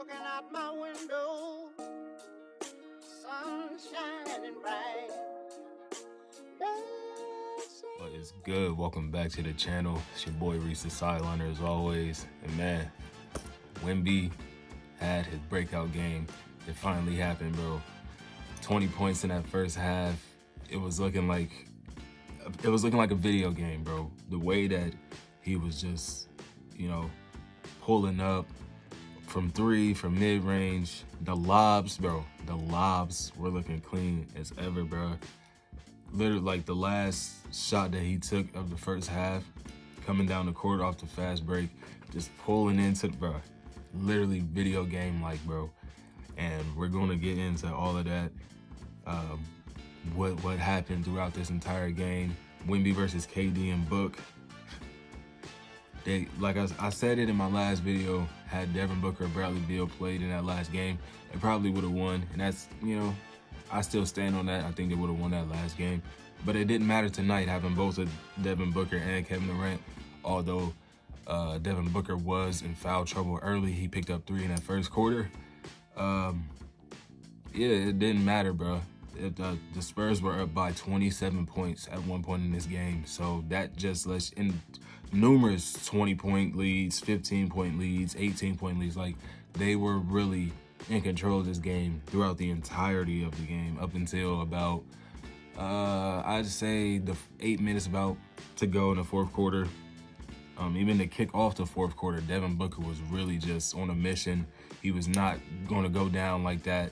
Looking out my window, sun shining bright. What is good? Welcome back to the channel. It's your boy Reese the Sideliner as always. And man, Wemby had his breakout game. It finally happened, bro. 20 points in that first half. It was looking like a video game, bro. The way that he was just, pulling up from three, from mid-range. The lobs, bro. The lobs were looking clean as ever, bro. Literally, like the last shot that he took of the first half, coming down the court off the fast break, just pulling into the, bro. Literally video game-like, bro. And we're going to get into all of that. What happened throughout this entire game. Wemby versus KD and Book. They, like I said it in my last video, had Devin Booker or Bradley Beal played in that last game, they probably would have won. And that's, I still stand on that. I think they would have won that last game. But it didn't matter tonight having both of Devin Booker and Kevin Durant. Although Devin Booker was in foul trouble early. He picked up 3 in that first quarter. Yeah, it didn't matter, bro. The Spurs were up by 27 points at one point in this game. So that just lets in numerous 20-point leads, 15-point leads, 18-point leads. Like, they were really in control of this game throughout the entirety of the game up until about, I'd say the 8 minutes about to go in the fourth quarter. Even to kick off the fourth quarter, Devin Booker was really just on a mission. He was not going to go down like that,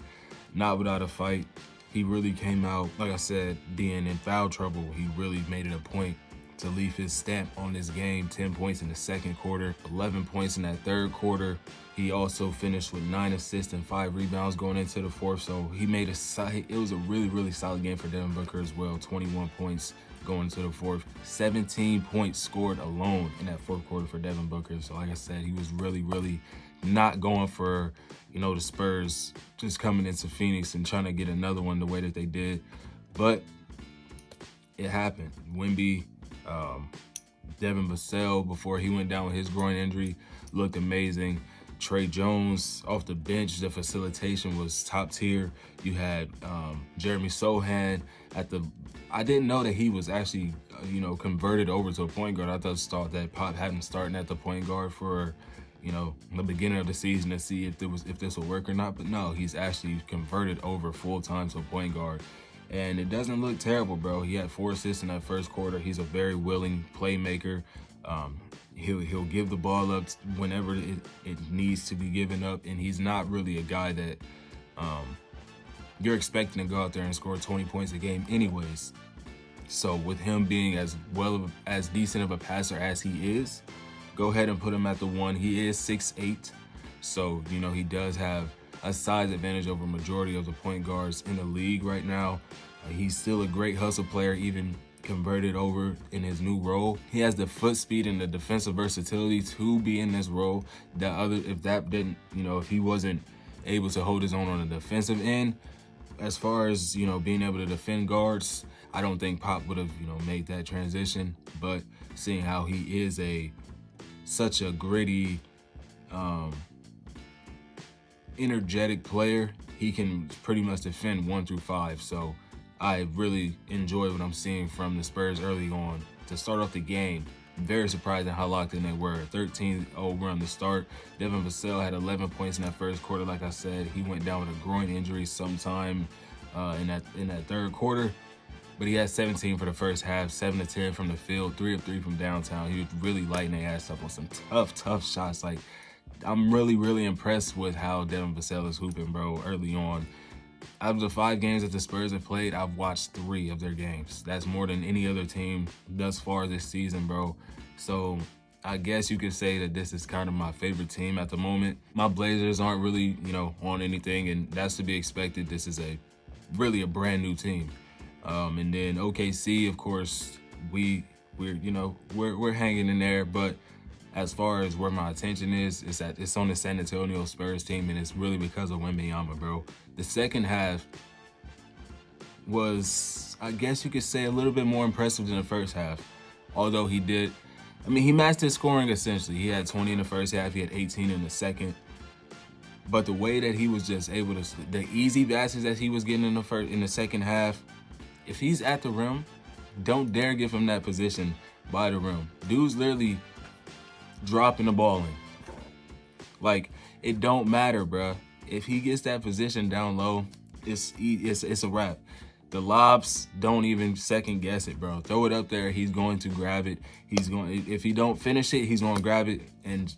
not without a fight. He really came out, like I said, being in foul trouble. He really made it a point to leave his stamp on this game. 10 points in the second quarter, 11 points in that third quarter. He also finished with 9 assists and 5 rebounds going into the fourth. So he made it was a really, really solid game for Devin Booker as well. 21 points going into the fourth. 17 points scored alone in that fourth quarter for Devin Booker. So like I said, he was really, really not going for, the Spurs just coming into Phoenix and trying to get another one the way that they did. But it happened. Wemby, Devin Vassell, before he went down with his groin injury, looked amazing. Trey Jones off the bench, the facilitation was top tier. You had Jeremy Sohan I didn't know that he was actually, converted over to a point guard. I thought that Pop had him starting at the point guard for, the beginning of the season to see if this will work or not. But no, he's actually converted over full-time to a point guard. And it doesn't look terrible, bro. He had 4 assists in that first quarter. He's a very willing playmaker. He'll give the ball up whenever it needs to be given up. And he's not really a guy that you're expecting to go out there and score 20 points a game anyways. So with him being as decent of a passer as he is, go ahead and put him at the 1. He is 6'8", so, he does have a size advantage over majority of the point guards in the league right now. He's still a great hustle player, even converted over in his new role. He has the foot speed and the defensive versatility to be in this role. If he wasn't able to hold his own on the defensive end, as far as, being able to defend guards, I don't think Pop would have, made that transition. But seeing how he is such a gritty, energetic player, he can pretty much defend 1 through 5. So I really enjoy what I'm seeing from the Spurs early on. To start off the game, very surprising how locked in they were. 13-0 run to start. Devin Vassell had 11 points in that first quarter. Like I said, he went down with a groin injury sometime in that third quarter. But he had 17 for the first half, 7 of 10 from the field, 3 of 3 from downtown. He was really lighting their ass up on some tough shots. Like, I'm really, really impressed with how Devin Vassell is hooping, bro, early on. Out of the 5 games that the Spurs have played, I've watched 3 of their games. That's more than any other team thus far this season, bro. So I guess you could say that this is kind of my favorite team at the moment. My Blazers aren't really, on anything, and that's to be expected. This is really a brand new team. And then OKC, of course, we're hanging in there. But as far as where my attention is, it's on the San Antonio Spurs team, and it's really because of WEMBANYAMA, bro. The second half was, I guess you could say, a little bit more impressive than the first half. Although he matched his scoring essentially. He had 20 in the first half, he had 18 in the second. But the way that he was just able to, the easy baskets that he was getting in the second half, if he's at the rim, don't dare give him that position by the rim. Dude's literally dropping the ball in. Like, it don't matter, bruh. If he gets that position down low, it's a wrap. The lobs, don't even second guess it, bro. Throw it up there. He's going to grab it. If he don't finish it, he's going to grab it and,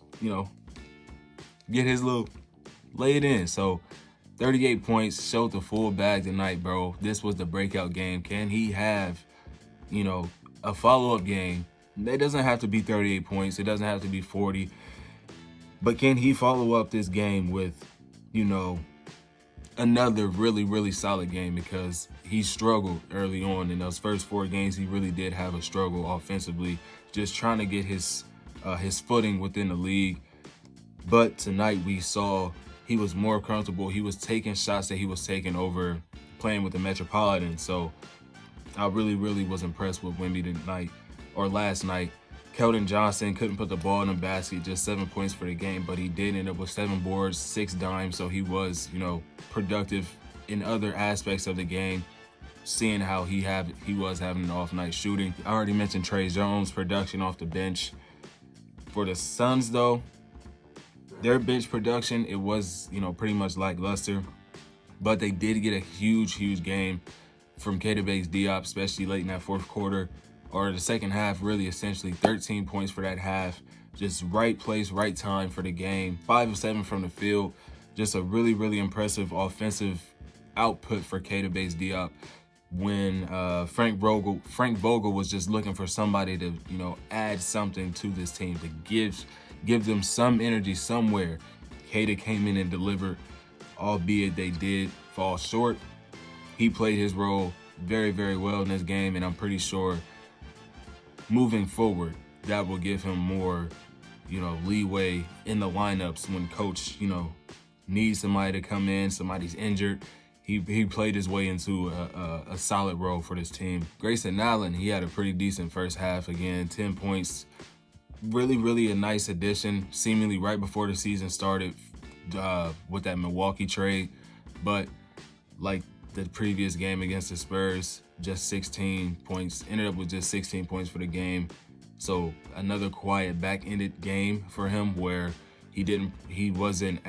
get his little, lay it in. So 38 points, showed the full bag tonight, bro. This was the breakout game. Can he have, a follow-up game? It doesn't have to be 38 points. It doesn't have to be 40. But can he follow up this game with, another really, really solid game? Because he struggled early on in those first 4 games. He really did have a struggle offensively, just trying to get his footing within the league. But tonight we saw he was more comfortable. He was taking shots that he was taking over playing with the Metropolitan. So I really, really was impressed with Wemby tonight, or last night. Keldon Johnson couldn't put the ball in the basket, just 7 points for the game, but he did end up with 7 boards, 6 dimes, so he was, productive in other aspects of the game, seeing how he was having an off night shooting. I already mentioned Trey Jones' production off the bench. For the Suns, though, their bench production, it was, pretty much lackluster, but they did get a huge, huge game from Keita Diop, especially late in that fourth quarter. Or the second half, really, essentially 13 points for that half. Just right place, right time for the game. 5 of 7 from the field. Just a really, really impressive offensive output for Keita Diop when Frank Vogel was just looking for somebody to, add something to this team, to give them some energy somewhere. Keita came in and delivered, albeit they did fall short. He played his role very, very well in this game, and I'm pretty sure moving forward, that will give him more, leeway in the lineups when coach, needs somebody to come in, somebody's injured. He played his way into a solid role for this team. Grayson Allen, he had a pretty decent first half again, 10 points. Really, really a nice addition, seemingly right before the season started with that Milwaukee trade. But like the previous game against the Spurs, just 16 points, ended up with just 16 points for the game. So another quiet back-ended game for him where he wasn't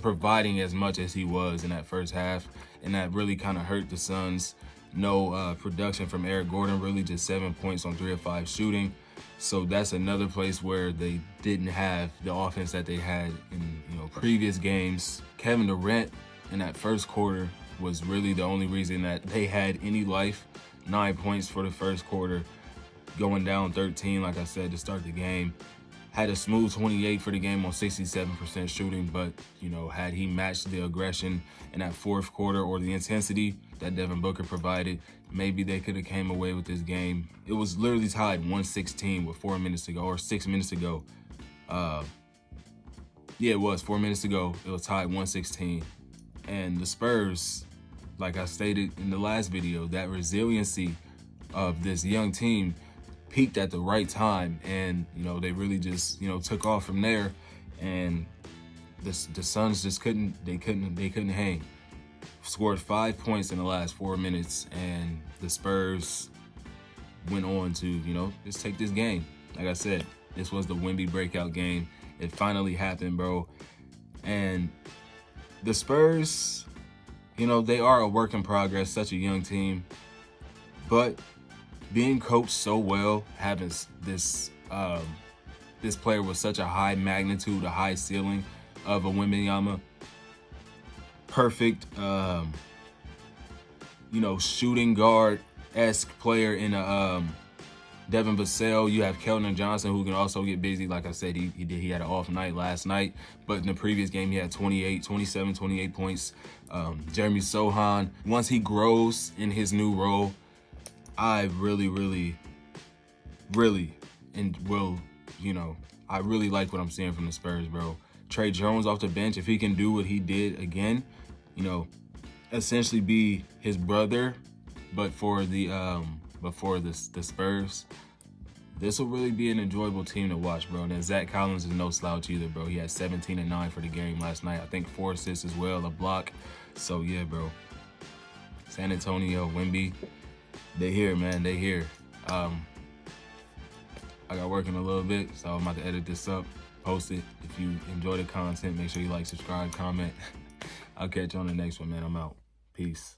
providing as much as he was in that first half, and that really kind of hurt the Suns. No production from Eric Gordon, really just 7 points on 3 of 5 shooting. So that's another place where they didn't have the offense that they had in previous games. Kevin Durant in that first quarter was really the only reason that they had any life. 9 points for the first quarter, going down 13, like I said, to start the game. Had a smooth 28 for the game on 67% shooting, but, had he matched the aggression in that fourth quarter or the intensity that Devin Booker provided, maybe they could have came away with this game. It was literally tied 116 with 4 minutes to go, or 6 minutes to go. It was 4 minutes to go. It was tied 116. And the Spurs, like I stated in the last video, that resiliency of this young team peaked at the right time, and they really just took off from there, and the Suns just couldn't hang. Scored 5 points in the last 4 minutes, and the Spurs went on to just take this game. Like I said, this was the Wemby breakout game. It finally happened, bro. And the Spurs, they are a work in progress, such a young team, but being coached so well, having this player with such a high magnitude, a high ceiling of a Wembanyamaa, perfect, shooting guard-esque player in a Devin Vassell. You have Keldon Johnson, who can also get busy. Like I said, he had an off night last night, but in the previous game he had 28 points. Jeremy Sohan, once he grows in his new role, I really like what I'm seeing from the Spurs, bro. Trey Jones off the bench, if he can do what he did again, essentially be his brother, but for the Spurs, this will really be an enjoyable team to watch, bro. And then Zach Collins is no slouch either, bro. He had 17 and 9 for the game last night. I think 4 assists as well, a block. So yeah, bro. San Antonio, Wemby, they here, man. They here. I got working a little bit, so I'm about to edit this up, post it. If you enjoy the content, make sure you like, subscribe, comment. I'll catch you on the next one, man. I'm out. Peace.